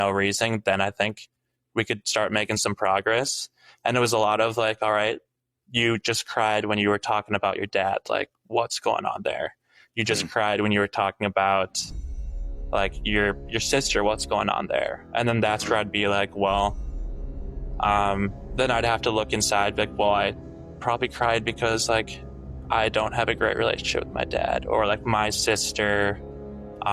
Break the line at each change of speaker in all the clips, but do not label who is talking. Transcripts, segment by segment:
no reason, then I think we could start making some progress. And it was a lot of like, all right, you just cried when you were talking about your dad. Like, what's going on there? You just cried when you were talking about like your sister. What's going on there? And then that's where I'd be like, well, then I'd have to look inside, like, well, I probably cried because like I don't have a great relationship with my dad, or like my sister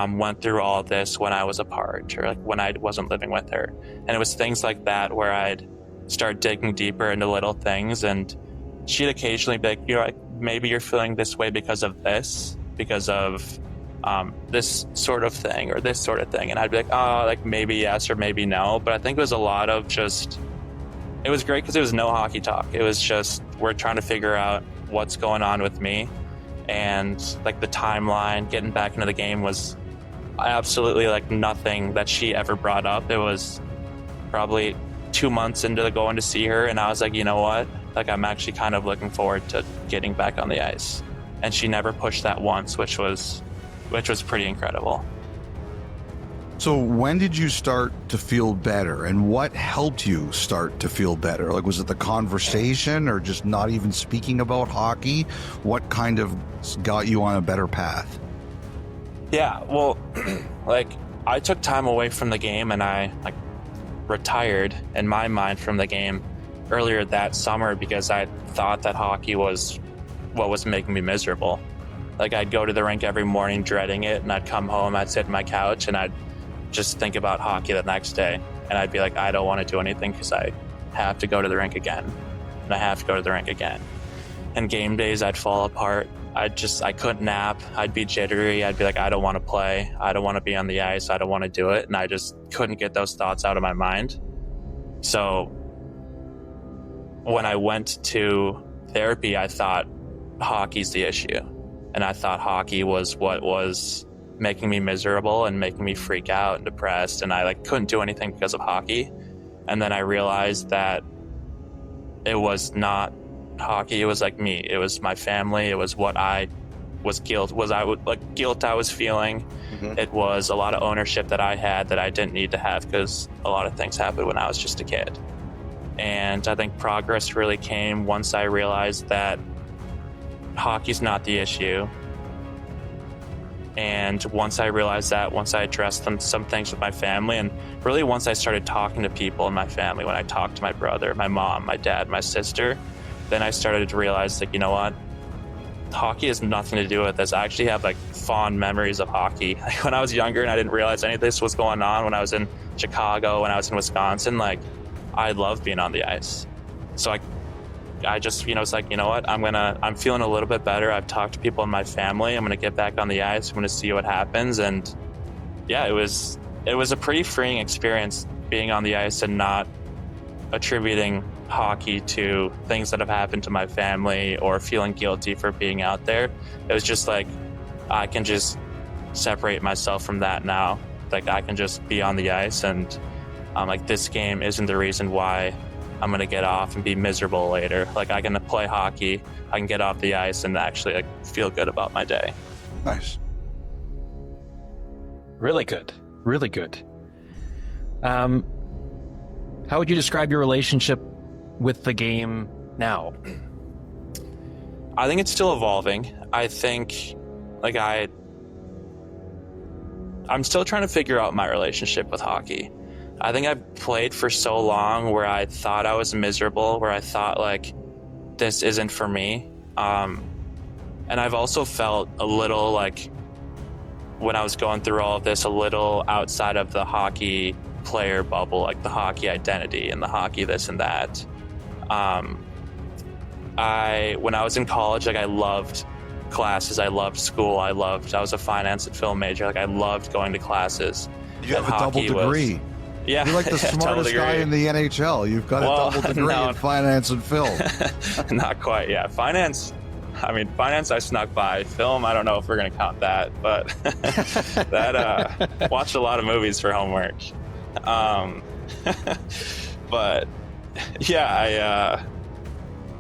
went through all of this when I was apart, or like when I wasn't living with her. And it was things like that where I'd start digging deeper into little things, and she'd occasionally be like, you know, like, maybe you're feeling this way because of this, because of this sort of thing or this sort of thing. And I'd be like, oh, like maybe yes or maybe no. But I think it was a lot of just, it was great because it was no hockey talk. It was just, we're trying to figure out what's going on with me. And like the timeline, getting back into the game was absolutely like nothing that she ever brought up. It was probably 2 months into going to see her, and I was like, you know what? Like, I'm actually kind of looking forward to getting back on the ice. And she never pushed that once, which was pretty incredible.
So when did you start to feel better, and what helped you start to feel better? Like, was it the conversation or just not even speaking about hockey? What kind of got you on a better path?
Yeah, well, like I took time away from the game, and I like retired in my mind from the game earlier that summer because I thought that hockey was what was making me miserable. Like, I'd go to the rink every morning dreading it, and I'd come home, I'd sit on my couch, and I'd just think about hockey the next day. And I'd be like, I don't want to do anything because I have to go to the rink again. And I have to go to the rink again. And game days, I'd fall apart. I couldn't nap. I'd be jittery. I'd be like, I don't want to play. I don't want to be on the ice. I don't want to do it. And I just couldn't get those thoughts out of my mind. So when I went to therapy, I thought hockey's the issue. And I thought hockey was what was making me miserable and making me freak out and depressed, and I like couldn't do anything because of hockey. And then I realized that it was not hockey, it was like me, it was my family, it was what I was guilt I was feeling. It was a lot of ownership that I had that I didn't need to have because a lot of things happened when I was just a kid. And I think progress really came once I realized that hockey's not the issue. And once I realized that, once I addressed some things with my family, and really once I started talking to people in my family, when I talked to my brother, my mom, my dad, my sister, then I started to realize, like, you know what? Hockey has nothing to do with this. I actually have like fond memories of hockey. Like, when I was younger and I didn't realize any of this was going on, when I was in Chicago, when I was in Wisconsin, like, I loved being on the ice. So I just, it's like, you know what, I'm feeling a little bit better. I've talked to people in my family. I'm going to get back on the ice. I'm going to see what happens. And yeah, it was a pretty freeing experience being on the ice and not attributing hockey to things that have happened to my family or feeling guilty for being out there. It was just like, I can just separate myself from that now. Like, I can just be on the ice, and like, this game isn't the reason why I'm going to get off and be miserable later. Like, I can play hockey, I can get off the ice and actually like feel good about my day.
Nice.
Really good. Really good. How would you describe your relationship with the game now?
I think it's still evolving. I think like I'm still trying to figure out my relationship with hockey. I think I've played for so long where I thought I was miserable, where I thought like, this isn't for me. And I've also felt a little like, when I was going through all of this, a little outside of the hockey player bubble, like the hockey identity and the hockey this and that. When I was in college, like, I loved classes, I loved school, I was a finance and film major, like, I loved going to classes.
You have a double degree.
Yeah,
you're like the smartest guy in the NHL. You've got a double degree in finance and film.
Not quite, yeah. Finance, I snuck by. Film, I don't know if we're going to count that, but watched a lot of movies for homework. But yeah,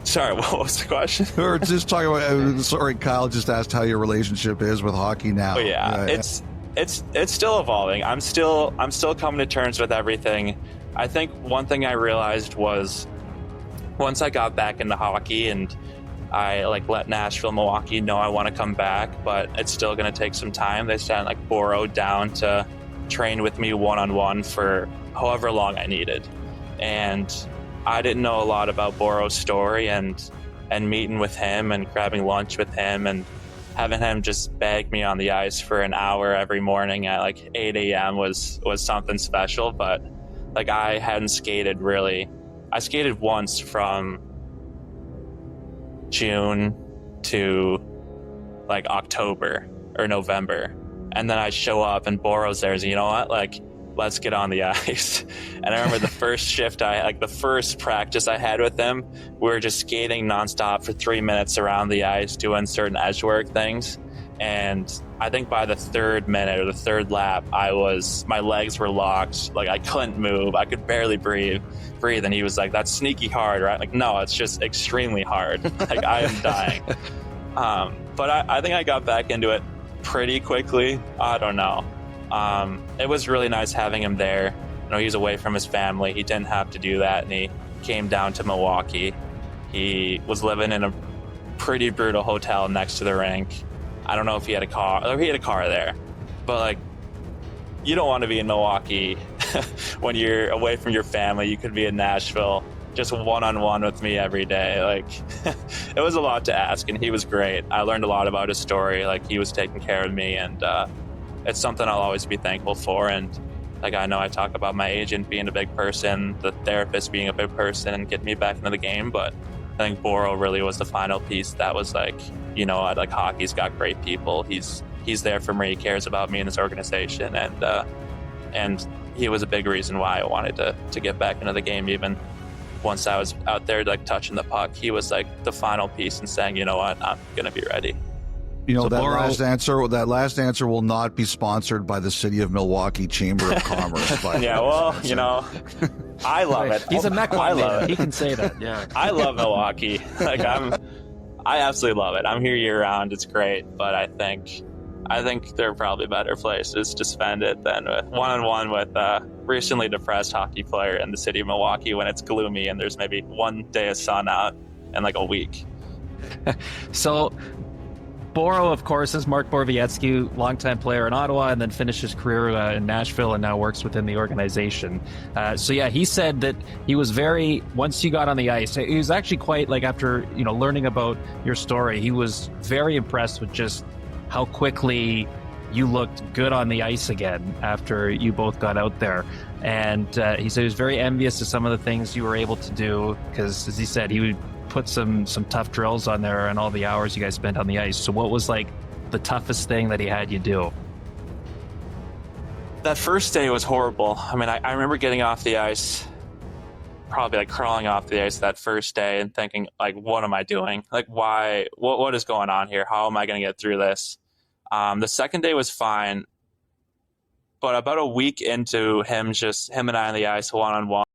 sorry, what was the question?
We were just talking about, sorry, Kyle just asked how your relationship is with hockey now.
Oh, yeah, it's still evolving. I'm still coming to terms with everything. I think one thing I realized was once I got back into hockey and I let Nashville, Milwaukee know I want to come back, but it's still going to take some time. They sent Boro down to train with me one-on-one for however long I needed. And I didn't know a lot about Boro's story, and meeting with him and grabbing lunch with him and having him just beg me on the ice for an hour every morning at 8 a.m. was something special. But I hadn't skated really. I skated once from June to October or November, and then I show up and Boro's there. So you know what? Let's get on the ice. And I remember the first shift the first practice I had with him, we were just skating nonstop for 3 minutes around the ice, doing certain edge work things. And I think by the third minute or the third lap, my legs were locked. I couldn't move. I could barely breathe. And he was like, "That's sneaky hard, right?" No, it's just extremely hard. I am dying. But I think I got back into it pretty quickly. I don't know. It was really nice having him there. He's away from his family. He didn't have to do that, and he came down to Milwaukee. He was living in a pretty brutal hotel next to the rink. I don't know if he had a car, or he had a car there, but you don't want to be in Milwaukee when you're away from your family. You could be in Nashville, just one-on-one with me every day. It was a lot to ask, and he was great. I learned a lot about his story. He was taking care of me, and it's something I'll always be thankful for. And I know I talk about my agent being a big person, the therapist being a big person, and getting me back into the game, but I think Boro really was the final piece that was hockey's got great people. He's there for me. He cares about me and his organization, and he was a big reason why I wanted to get back into the game. Even once I was out there touching the puck, he was the final piece in saying, "You know what, I'm gonna be ready."
So that last answer will not be sponsored by the City of Milwaukee Chamber of Commerce.
Yeah, well, I love it.
He's a Mechlin man. He can say that. Yeah,
I love Milwaukee. I absolutely love it. I'm here year round. It's great, but I think there are probably better places to spend it than one-on-one with a recently depressed hockey player in the city of Milwaukee when it's gloomy and there's maybe one day of sun out in a week.
So Boro, of course, is Mark Borowiecki, longtime player in Ottawa, and then finished his career in Nashville and now works within the organization. He said that he was once you got on the ice, he was actually quite, after, learning about your story, he was very impressed with just how quickly you looked good on the ice again after you both got out there. And he said he was very envious of some of the things you were able to do because, as he said, he would put some tough drills on there and all the hours you guys spent on the ice. So what was the toughest thing that he had you do?
That first day was horrible. I remember getting off the ice, probably crawling off the ice that first day and thinking what am I doing? Why, what is going on here? How am I going to get through this? The second day was fine, but about a week into him and I on the ice one-on-one,